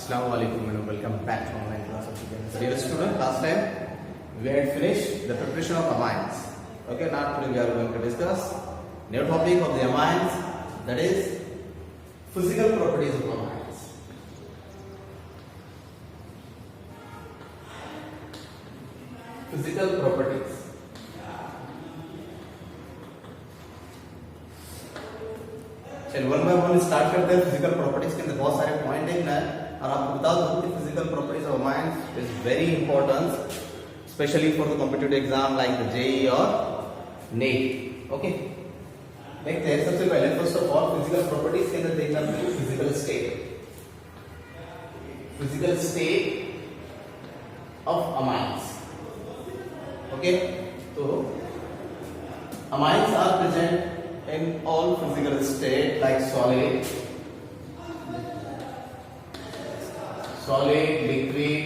Assalamualaikum and welcome back to online class of Chicken. Dear student, last time we had finished the preparation of amines. Okay, now today we are going to discuss new topic of the amines, that is physical properties of amines. Physical properties. चलिए one by one start करते हैं. Physical properties के अंदर बहुत सारे point है और आपको बता दूं कि physical properties of amines is very important specially for the competitive exam like the JEE और नेट. ओके, देखते हैं. सबसे पहले first of all physical properties के अंदर देखना है physical state of amines. Okay, तो amines are present in all physical state like solid, liquid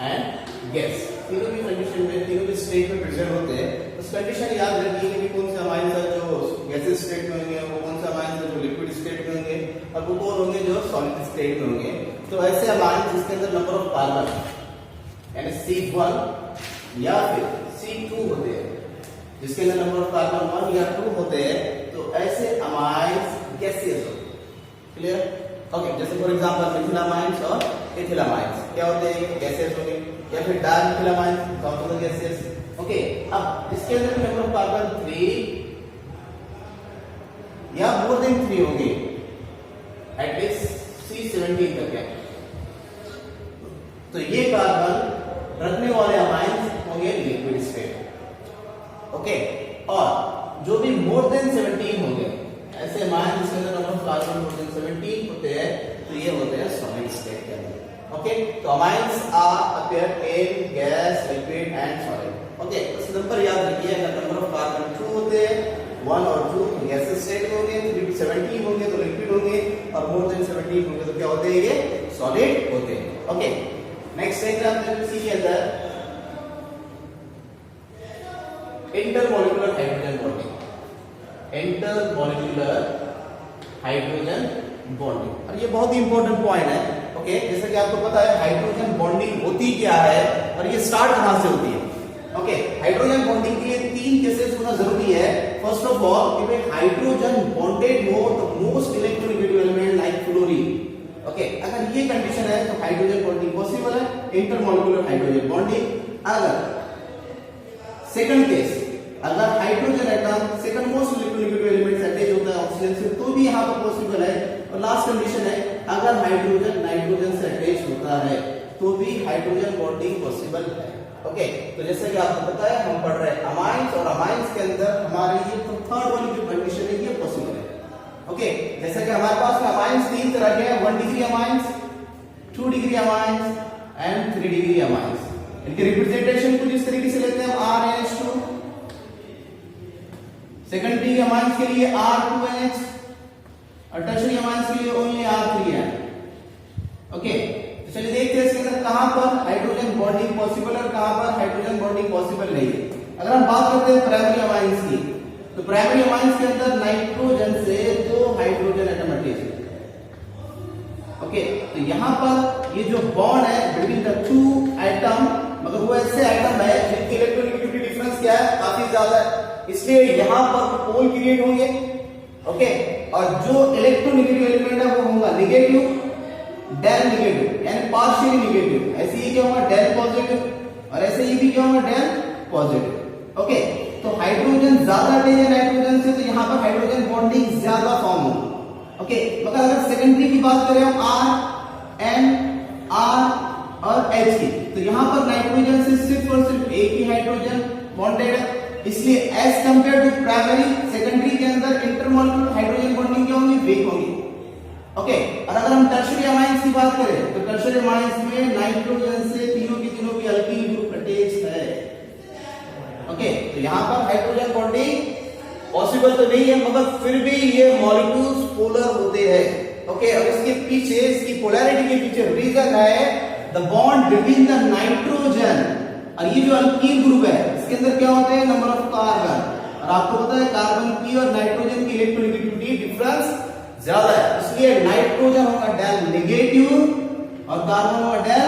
and gas. तीनों भी कंडीशन में, तीनों भी स्टेट में प्रेजेंट होते हैं. उस कंडीशन याद रखिए कि कौन से अमाइंस है जो गैसेस स्टेट में होंगे, वो कौन से अमाइंस है जो लिक्विड स्टेट में होंगे और वो कौन होंगे जो सॉलिड स्टेट में होंगे. तो ऐसे अमाइंस जिसके अंदर नंबर ऑफ कार्बन यानी C1 या फिर C2 होते हैं, जिसके अंदर नंबर ऑफ कार्बन 1 या 2 होते हैं, तो ऐसे अमाइंस गैसियस होते हैं. क्लियर? ओके, जैसे फॉर एग्जांपल मिथिल अमाइंस और इथिल अमाइंस क्या होते हैं, गैसियस होंगे. या फिर डाइमिथिल अमाइंस कौन होते हैं, गैसियस. ओके, अब इसके अंदर नंबर ऑफ कार्बन 3 या मोर देन 3 होंगे, एटलीस्ट C17 तक है, तो ये कार्बन रखने वाले अमाइंस होंगे लिक्विड स्टेट. ओके, और जो भी मोर देन 17 होंगे, ऐसे अमाइंस जिसके अंदर number of carbon more than 17 होते हैं, तो ये होते हैं सॉलिड स्टेट के अंदर. ओके, तो amines are appear in gas, liquid and solid. Okay, बस नंबर याद रखिए. अगर नंबर ऑफ कार्बन 2 होते हैं, 1 और 2 तो गैस स्टेट में होंगे, 3 to 17 होंगे तो लिक्विड होंगे, और मोर देन 17 होंगे तो क्या होते हैं, ये सॉलिड होते हैं. ओके, नेक्स्ट एग्जांपल सी के अंदर intermolecular hydrogen bonding. Intermolecular hydrogen bonding, और ये बहुत ही इंपॉर्टेंट पॉइंट है. ओके, जैसा कि आपको पता है हाइड्रोजन बॉन्डिंग होती क्या है और ये स्टार्ट कहां से होती है. ओके, हाइड्रोजन बॉन्डिंग के लिए 3 केसेस होना जरूरी है. First of all, if hydrogen bonded हो तो most electronegative element like fluorine. Okay, अगर ये कंडीशन है तो हाइड्रोजन बॉन्डिंग पॉसिबल है, इंटरमॉलिक्यूलर हाइड्रोजन बॉन्डिंग. अगर सेकंड केस, अगर hydrogen atom second most electronegative element से अटैच होता है ऑक्सीजन से, तो भी यहां पर पॉसिबल है. और लास्ट कंडीशन है, अगर हाइड्रोजन नाइट्रोजन से अटैच होता है तो भी हाइड्रोजन बॉन्डिंग पॉसिबल है. ओके, तो जैसे कि आपको पता है हम पढ़ रहे हैं अमाइंस, और अमाइंस के अंदर हमारे ये तो थर्ड वाली जो कंडीशन है ये पॉसिबल है. ओके, जैसे कि हमारे पास में अमाइंस 3 तरह के हैं, 1 degree amines, 2 degree amines and 3 degree amines. इनके रिप्रेजेंटेशन कुछ इस तरीके से लेते हैं हम RNH2. सेकेंडरी अमाइंस के लिए R2NH और टर्शियरी अमाइंस के लिए ओनली R3N. ओके, तो चलिए देखते हैं इसके अंदर कहां पर हाइड्रोजन बॉन्डिंग पॉसिबल है और कहां पर हाइड्रोजन बॉन्डिंग पॉसिबल नहीं है. अगर हम बात करते हैं प्राइमरी अमाइंस की, तो प्राइमरी अमाइंस के अंदर नाइट्रोजन से 2 हाइड्रोजन एटम अटैच है. ओके, तो यहां पर ये जो बॉन्ड है बिटवीन द 2 एटम, मगर वो ऐसे एटम है जिनकी इलेक्ट्रोनेगेटिविटी डिफरेंस क्या है, काफी ज्यादा है, इसलिए यहां पर पोल क्रिएट होंगे. ओके, और जो इलेक्ट्रोनेगेटिव एलिमेंट है वो होगा नेगेटिव, डेल नेगेटिव यानी पार्शियली नेगेटिव. ऐसे ही क्या होगा, डेल पॉजिटिव, और ऐसे ही भी क्या होगा, डेल पॉजिटिव. ओके, तो हाइड्रोजन ज्यादा अटैच है नाइट्रोजन से, तो यहां पर हाइड्रोजन बॉन्डिंग ज्यादा फॉर्म होगी. ओके, मगर अगर सेकेंडरी की बात करें हम R, N, R और H की, तो यहां पर नाइट्रोजन से सिर्फ और सिर्फ एक ही हाइड्रोजन बॉन्डेड है, इसलिए as compare to primary, secondary के अंदर इंटरमॉलिक्यूलर हाइड्रोजन बॉन्डिंग क्या होंगी, वीक होंगी. ओके, और अगर हम टर्शियरी अमाइंस की बात करें तो टर्शियरी अमाइंस में नाइट्रोजन से तीनों की अल्कील ग्रुप अटैच है. ओके, तो यहां पर हाइड्रोजन बॉन्डिंग पॉसिबल तो नहीं है, मगर फिर भी ये मॉलिक्यूल्स पोलर होते हैं. ओके, और इसके पीछे, इसकी पोलैरिटी के पीछे रीजन है the bond between the nitrogen, और ये जो अल्कील ग्रुप है इसके अंदर क्या होते हैं, नंबर ऑफ कार्बन. और आपको पता है कार्बन की और नाइट्रोजन की इलेक्ट्रोनेगेटिविटी डिफरेंस ज्यादा है, इसलिए नाइट्रोजन होगा डेल नेगेटिव और कार्बन होगा डेल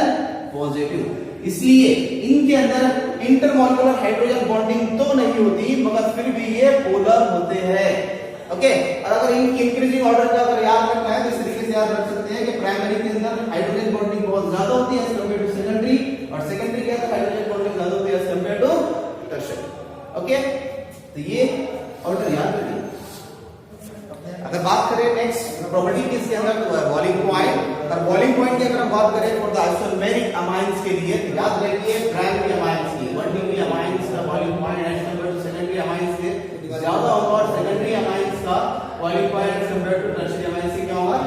पॉजिटिव। इसलिए इनके अंदर इंटरमॉलिक्यूलर हाइड्रोजन बॉन्डिंग तो नहीं होती, मगर फिर भी ये पोलर होते हैं। ओके, और अगर इनकी इंक्रीजिंग ऑर्डर का अगर याद रखना है तो इस तरीके से याद रख सकते हैं कि प्राइमरी के अंदर हाइड्रोजन बॉन्डिंग बहुत ज्यादा होती है एज कंपेयर टू सेकेंडरी, और सेकेंडरी के अंदर हाइड्रोजन बॉन्डिंग ज्यादा होती है as compare to tertiary. Okay, तो ये ऑर्डर याद रखिए। अगर बात करें नेक्स्ट प्रॉपर्टी किसके अंदर, तो बॉइलिंग पॉइंट। और बॉइलिंग पॉइंट की अगर हम बात करें फॉर द आइसोमेरिक अमाइंस के लिए, तो याद रखिए प्राइमरी अमाइंस की 1 डिग्री अमाइंस का boiling point as compare to secondary amines के ज्यादा होगा, और सेकेंडरी अमाइंस का boiling point as compare to tertiary amines से क्या होगा,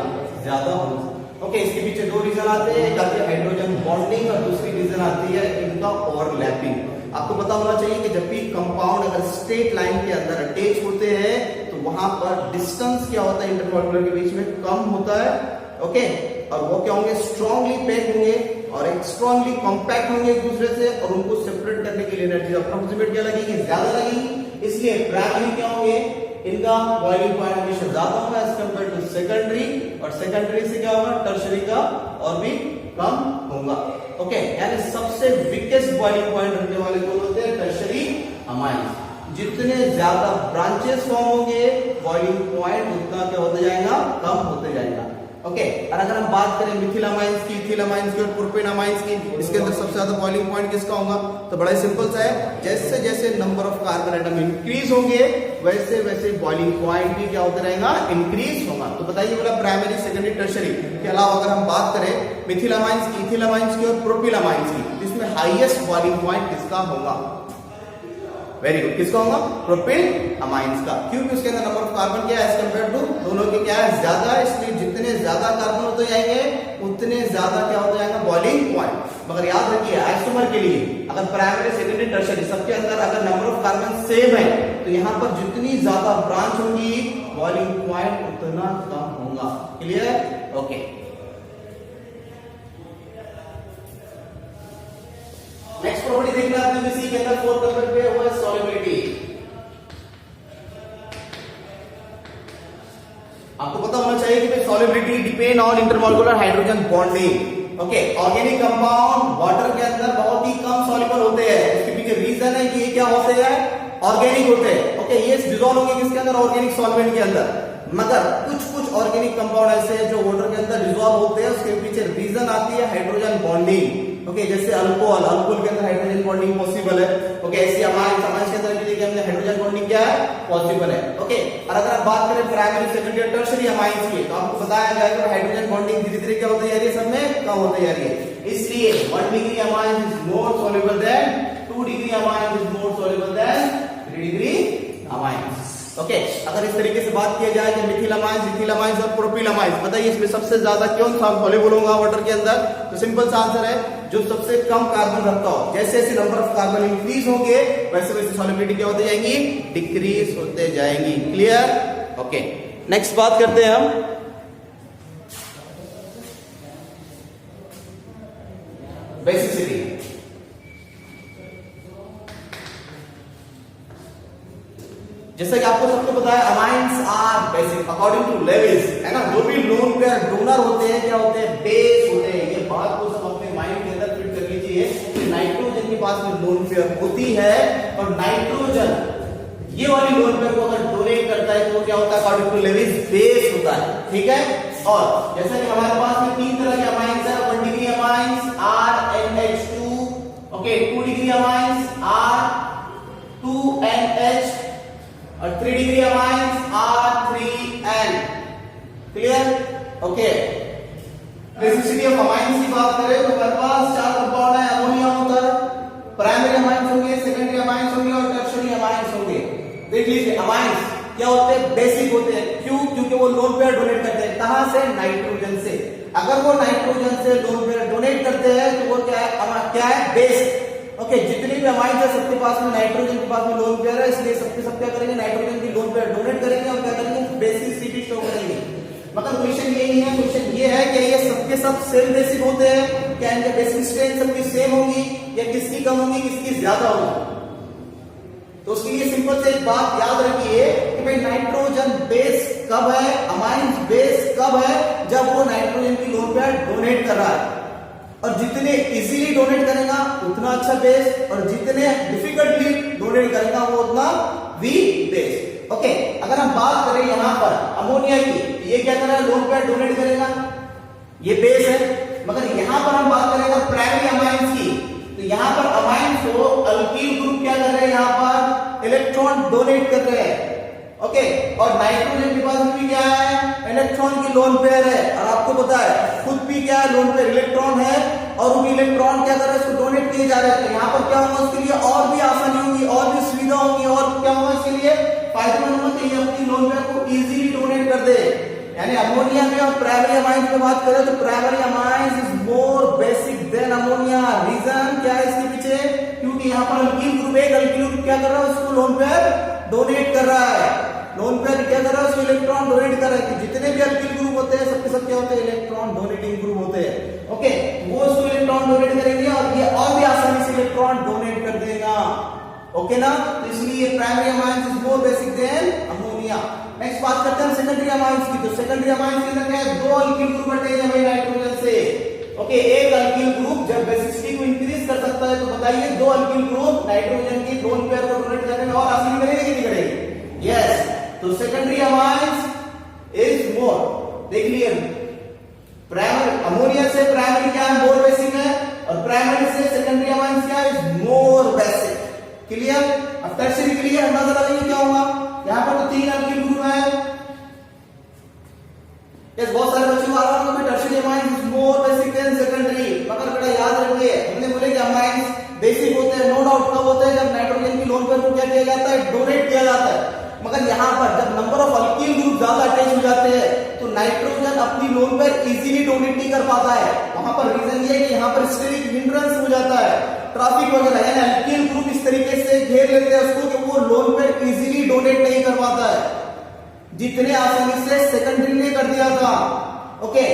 ज्यादा होगा। ओके, इसके पीछे दो रीजन आते हैं, एक आती है हाइड्रोजन बॉन्डिंग और दूसरी रीजन आती है इनका ओवरलैपिंग। आपको पता होना चाहिए कि जब भी कंपाउंड अगर स्ट्रेट लाइन के अंदर अटैच होते हैं तो वहां पर डिस्टेंस क्या होता है इंटरमॉलिक्यूलर के बीच में, कम होता है। ओके, और वो क्या होंगे, स्ट्रांगली पैक होंगे और एक स्ट्रांगली कॉम्पैक्ट होंगे एक दूसरे से, और उनको सेपरेट करने के लिए एनर्जी अप्रोक्सीमेट क्या लगेगी, ज्यादा लगेगी। इसलिए प्राइमरी क्या होंगे, इनका बॉइलिंग पॉइंट हमेशा ज्यादा होगा एज कंपेयर टू सेकेंडरी, और सेकेंडरी से क्या होगा, टर्शियरी का और भी कम होगा। ओके, यानी सबसे वीकेस्ट बॉइलिंग पॉइंट रखने वाले कौन होते हैं, टर्शियरी अमाइंस। जितने ज्यादा ब्रांचेस फॉर्म होंगे बॉइलिंग पॉइंट उतना क्या होते जाएगा, कम होते जाएगा। ओके, और अगर हम बात करें मिथिल अमाइंस की, इथिल अमाइंस की और प्रोपेन अमाइंस की, इसके अंदर सबसे ज्यादा बॉइलिंग पॉइंट किसका होगा, तो बड़ा सिंपल सा है, जैसे जैसे number of carbon atom increase होंगे वैसे वैसे बॉइलिंग पॉइंट भी क्या होता रहेगा, इंक्रीज होगा। तो बताइए बोला प्राइमरी सेकेंडरी टर्शियरी के अलावा अगर हम बात करें मिथिल अमाइंस की, इथिल अमाइंस की और प्रोपिल अमाइंस की, इसमें हाईएस्ट बॉइलिंग पॉइंट किसका होगा, वेरी गुड, किसका होगा, प्रोपिल अमाइंस का। क्योंकि उसके अंदर नंबर ऑफ कार्बन क्या है एज कंपेयर टू दोनों के क्या है, ज्यादा है, इसलिए जितने ज्यादा कार्बन होते जाएंगे उतने ज्यादा क्या होता जाएगा, बॉइलिंग पॉइंट। मगर याद रखिए आइसोमर के लिए अगर प्राइमरी सेकेंडरी टर्शियरी सबके अंदर अगर नंबर ऑफ कार्बन सेम है तो यहाँ पर जितनी ज्यादा ब्रांच होंगी बॉइलिंग पॉइंट उतना कम होगा। Clear, okay. नेक्स्ट प्रॉपर्टी देखना है इसी के अंदर 4th नंबर पे, वो है सॉल्युबिलिटी। आपको पता होना चाहिए कि भाई solubility depend on intermolecular hydrogen bonding. Okay, organic compound water के अंदर बहुत ही कम सॉल्युबल होते हैं, इसके पीछे रीजन है कि ये क्या होते हैं, ऑर्गेनिक होते हैं। ओके, ये डिसॉल्व होंगे किसके अंदर, ऑर्गेनिक सॉल्वेंट के अंदर। मगर कुछ ऑर्गेनिक कंपाउंड ऐसे हैं जो वाटर के अंदर डिसॉल्व होते हैं, उसके पीछे रीजन आती है हाइड्रोजन बॉन्डिंग। ओके, जैसे अल्कोहल, अल्कोहल के अंदर हाइड्रोजन बॉन्डिंग पॉसिबल है। ओके, ऐसे अमाइंस, अमाइंस के अंदर भी देखिए हमने हाइड्रोजन बॉन्डिंग क्या है, पॉसिबल है। ओके, और अगर आप बात करें प्राइमरी सेकेंडरी और टर्शियरी अमाइंस की, तो आपको बताया गया है कि हाइड्रोजन बॉन्डिंग धीरे धीरे क्या होती जा रही है, सब में कम होती जा रही है। इसलिए 1 degree amines is more soluble than 2 degree amines is more soluble than 3 degree amines. Okay, अगर इस तरीके से बात किया जाए कि मिथिल अमाइंस, इथिल अमाइंस और प्रोपिल अमाइंस, बताइए इसमें सबसे ज्यादा कौन सा सॉल्युबल होगा वाटर के अंदर, तो सिंपल सा आंसर है जो सबसे कम कार्बन रखता हो। जैसे जैसे नंबर ऑफ कार्बन इंक्रीज होंगे वैसे वैसे सॉल्युबिलिटी क्या होती जाएंगी, डिक्रीज होते जाएंगी। Clear, okay. नेक्स्ट बात करते हैं हम बेसिसिटी। जैसा कि आपको सबको पता है amines are basic according to Lewis, है ना। जो भी लोन पेयर डोनर होते हैं क्या होते हैं, बेस होते हैं। ये बात को सब अपने माइंड के अंदर फिट कर लीजिए कि नाइट्रोजन के पास में लोन पेयर होती है और नाइट्रोजन ये वाली लोन पेयर को अगर डोनेट करता है तो क्या होता है, अकॉर्डिंग टू लेविस बेस होता है। ठीक है, और जैसा कि हमारे पास में 3 तरह के अमाइंस है, 1 degree amines RNH2, okay, 2 degree amines R2NH और 3 degree amines R3N। Clear, okay. Basicity of amines की बात करें तो हमारे पास 4 कंपाउंड है, अमोनिया होता है, प्राइमरी अमाइंस होंगे, सेकेंडरी अमाइंस होंगे और टर्शियरी अमाइंस होंगे। देख लीजिए अमाइंस क्या होते हैं, बेसिक होते हैं। क्यों, क्योंकि वो लोन पेयर डोनेट करते हैं, कहां से, नाइट्रोजन से। अगर वो नाइट्रोजन से लोन पेयर डोनेट करते हैं तो वो क्या है, बेस। ओके, जितने भी अमाइंस है सबके पास में नाइट्रोजन के पास में लोन पेयर है, इसलिए सबके सब क्या करेंगे, नाइट्रोजन की लोन पेयर डोनेट करेंगे और क्या करेंगे, बेसिसिटी शो करेंगे। मगर क्वेश्चन ये नहीं है, क्वेश्चन ये है कि ये सबके सब सेम बेसिक होते हैं, क्या इनके बेसिक स्ट्रेंथ सबकी सेम होगी या किसकी कम होगी, किसकी ज्यादा होगी। तो उसके लिए सिंपल से एक बात याद रखिए कि भाई नाइट्रोजन बेस कब है, अमाइंस बेस कब है, जब वो नाइट्रोजन की लोन पेयर डोनेट कर रहा है। और जितने इजीली डोनेट करेगा उतना अच्छा बेस, और जितने डिफिकल्टली डोनेट करेगा वो उतना वीक बेस। ओके, अगर हम बात करें यहां पर अमोनिया की, ये क्या कर रहा है, लोन पेयर डोनेट करेगा, ये बेस है। मगर यहां पर हम बात करें अगर प्राइमरी अमाइंस की, तो यहां पर अमाइंस को अल्कील ग्रुप क्या कर रहे हैं, यहां पर इलेक्ट्रॉन डोनेट कर रहे हैं। ओके, और नाइट्रोजन के पास भी क्या है, इलेक्ट्रॉन की लोन पेयर है, और आपको पता है खुद भी क्या है, लोन पेयर इलेक्ट्रॉन है, और वो इलेक्ट्रॉन क्या कर रहे हैं, उसको डोनेट किए जा रहे हैं। तो यहाँ पर क्या होगा, उसके लिए और भी आसानी होगी, और भी सुविधा होगी, और क्या होगा इसके लिए फायदेमंद होगा कि ये अपनी लोन पेयर को इजीली डोनेट कर दे। यानी अमोनिया में और प्राइमरी अमाइंस में बात करें तो primary amines is more basic than ammonia. Reason क्या है इसके पीछे, क्योंकि यहाँ पर अल्कील ग्रुप, एक अल्कील ग्रुप क्या कर रहा है, उसको लोन पेयर डोनेट कर रहा है। लोन पेयर क्या कर रहा है, उसको इलेक्ट्रॉन डोनेट कर रहा है। कि जितने भी अल्कील ग्रुप होते हैं सबके सब क्या होते हैं, इलेक्ट्रॉन डोनेटिंग ग्रुप होते हैं। ओके, वो उसको इलेक्ट्रॉन डोनेट करेंगे, और ये और भी आसानी से इलेक्ट्रॉन डोनेट कर देगा। ओके ना, तो इसलिए primary amines is more basic than ammonia. Next बात करते हैं सेकेंडरी अमाइंस की। तो सेकेंडरी अमाइंस के अंदर क्या है, दो अल्कील ग्रुप अटैच है नाइट्रोजन से। ओके, एक अल्कील ग्रुप जब बेसिसिटी को इंक्रीज कर सकता है, तो बताइए दो अल्कील ग्रुप नाइट्रोजन की लोन पेयर को डोनेट करने में और आसानी करेंगे कि नहीं करेंगे? यस, तो सेकेंडरी अमाइंस इज मोर, देख लिए प्राइमरी अमोनिया से प्राइमरी क्या है, मोर बेसिक है, और प्राइमरी से सेकेंडरी अमाइंस क्या है, इज मोर बेसिक। क्लियर? अब टर्शियरी के लिए अंदाजा लगाइए क्या होगा, यहां पर तो तीन अल्कील ग्रुप है। यस, बहुत सारे बच्चों को आ रहा है tertiary amines is more basic than secondary. मगर बेटा याद रखिए, हमने बोले कि अमाइंस बेसिक होते हैं, नो डाउट कब होते हैं, जब नाइट्रोजन की लोन पेयर को क्या किया जाता है, डोनेट किया जाता है। मगर यहां पर जब नंबर ऑफ अल्कील ग्रुप ज्यादा अटैच हो जाते हैं, तो नाइट्रोजन अपनी लोन पेयर इजीली डोनेट नहीं कर पाता है। वहां पर रीजन ये है कि यहां पर स्टेरिक हिंड्रेंस हो जाता है, ट्रैफिक वगैरह, यानी अल्कील ग्रुप इस तरीके से घेर लेते हैं उसको कि वो लोन पेयर इजीली डोनेट नहीं कर पाता है, जितने आसानी से सेकेंडरी ने कर दिया था। ओके,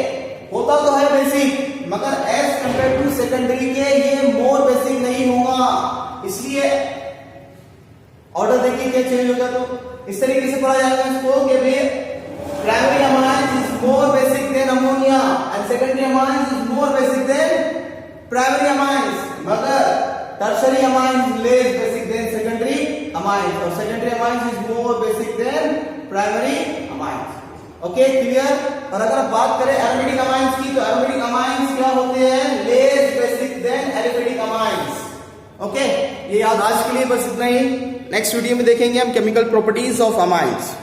होता तो है बेसिक, मगर एज कंपेयर टू सेकेंडरी के ये मोर बेसिक नहीं होगा। इसलिए ऑर्डर देखिए क्या चेंज होगा, तो इस तरीके से पढ़ा जाएगा इसको कि primary amines is more basic than ammonia and secondary amines is more basic than primary amines, मगर tertiary amines is less basic than secondary amines, और secondary amines is more basic than primary amines. Okay, clear? और अगर आप बात करें aromatic amines की, तो aromatic amines क्या होते हैं, less basic than aromatic amines. Okay, ये याद आज के लिए बस इतना ही। नेक्स्ट वीडियो में देखेंगे हम केमिकल प्रॉपर्टीज ऑफ अमाइंस।